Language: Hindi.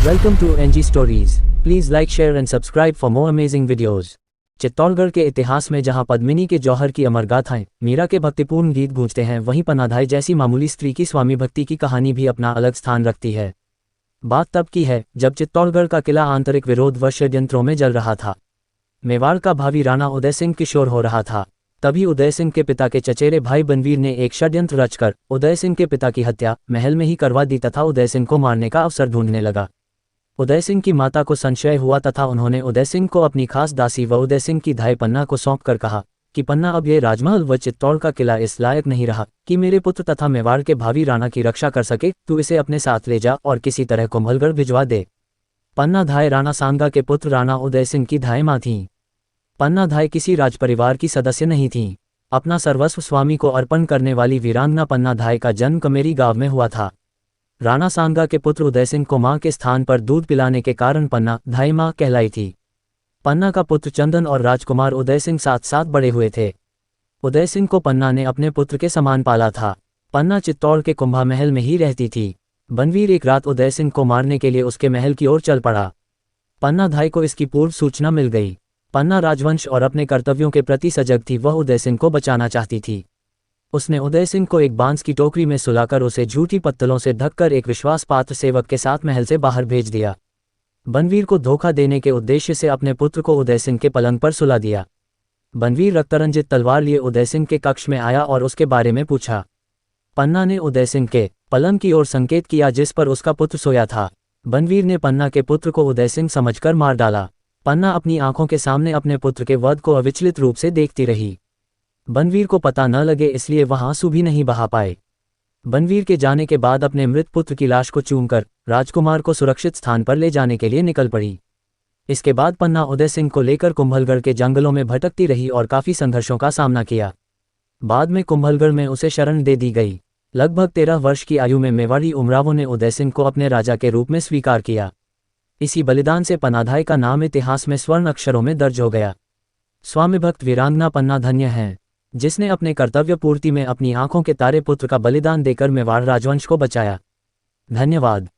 Welcome to NG Stories. Please like, share and subscribe for more amazing videos. Chittorgarh के इतिहास में जहां पद्मिनी के जौहर की अमर गाथाएं, मीरा के भक्तिपूर्ण गीत गूंजते हैं, वहीं पन्नाधाय जैसी मामूली स्त्री की स्वामी भक्ति की कहानी भी अपना अलग स्थान रखती है। बात तब की है जब चित्तौड़गढ़ का किला आंतरिक विरोध व षड्यंत्रों में जल रहा था। मेवाड़ का भावी राणा उदय सिंह किशोर हो रहा था। तभी उदय सिंह के पिता के चचेरे भाई बनवीर ने एक षड्यंत्र रचकर उदय सिंह के पिता की हत्या महल में ही करवा दी तथा उदय सिंह को मारने का अवसर ढूंढने लगा। उदय सिंह की माता को संशय हुआ तथा उन्होंने उदय सिंह को अपनी खास दासी व उदय सिंह की धाई पन्ना को सौंपकर कहा कि पन्ना, अब ये राजमहल व चित्तौड़ का किला इस लायक नहीं रहा कि मेरे पुत्र तथा मेवाड़ के भावी राणा की रक्षा कर सके। तू इसे अपने साथ ले जा और किसी तरह कुंभलगढ़ भिजवा दे। पन्ना धाय राणा सांगा के पुत्र राणा उदय सिंह की धाय माँ थीं। पन्ना धाय किसी राजपरिवार की सदस्य नहीं थीं। अपना सर्वस्व स्वामी को अर्पण करने वाली वीरांगना पन्ना धाय का जन्म कमेरी गांव में हुआ था। राणा सांगा के पुत्र उदय सिंह को मां के स्थान पर दूध पिलाने के कारण पन्ना धाई मां कहलाई थी। पन्ना का पुत्र चंदन और राजकुमार उदय सिंह साथ साथ बड़े हुए थे। उदय सिंह को पन्ना ने अपने पुत्र के समान पाला था। पन्ना चित्तौड़ के कुंभा महल में ही रहती थी। बनवीर एक रात उदय सिंह को मारने के लिए उसके महल की ओर चल पड़ा। पन्ना धाई को इसकी पूर्व सूचना मिल गई। पन्ना राजवंश और अपने कर्तव्यों के प्रति सजग थी। वह उदय सिंह को बचाना चाहती थी। उसने उदय सिंह को एक बांस की टोकरी में सुलाकर उसे झूठी पत्तलों से ढककर एक विश्वासपात्र सेवक के साथ महल से बाहर भेज दिया। बनवीर को धोखा देने के उद्देश्य से अपने पुत्र को उदय सिंह के पलंग पर सुला दिया। बनवीर रक्तरंजित तलवार लिए उदय सिंह के कक्ष में आया और उसके बारे में पूछा। पन्ना ने उदय सिंह के पलंग की ओर संकेत किया जिस पर उसका पुत्र सोया था। बनवीर ने पन्ना के पुत्र को उदय सिंह समझकर मार डाला। पन्ना अपनी आंखों के सामने अपने पुत्र के वध को अविचलित रूप से देखती रही। बनवीर को पता न लगे इसलिए वह आंसू भी नहीं बहा पाए। बनवीर के जाने के बाद अपने मृत पुत्र की लाश को चूमकर राजकुमार को सुरक्षित स्थान पर ले जाने के लिए निकल पड़ी। इसके बाद पन्ना उदय सिंह को लेकर कुंभलगढ़ के जंगलों में भटकती रही और काफी संघर्षों का सामना किया। बाद में कुंभलगढ़ में उसे शरण दे दी गई। लगभग 13 वर्ष की आयु में मेवाड़ी उमरावों ने उदय सिंह को अपने राजा के रूप में स्वीकार किया। इसी बलिदान से पन्नाधाय का नाम इतिहास में स्वर्ण अक्षरों में दर्ज हो गया। स्वामी भक्त वीरांगना पन्ना धन्य है जिसने अपने कर्तव्य पूर्ति में अपनी आंखों के तारे पुत्र का बलिदान देकर मेवाड़ राजवंश को बचाया। धन्यवाद।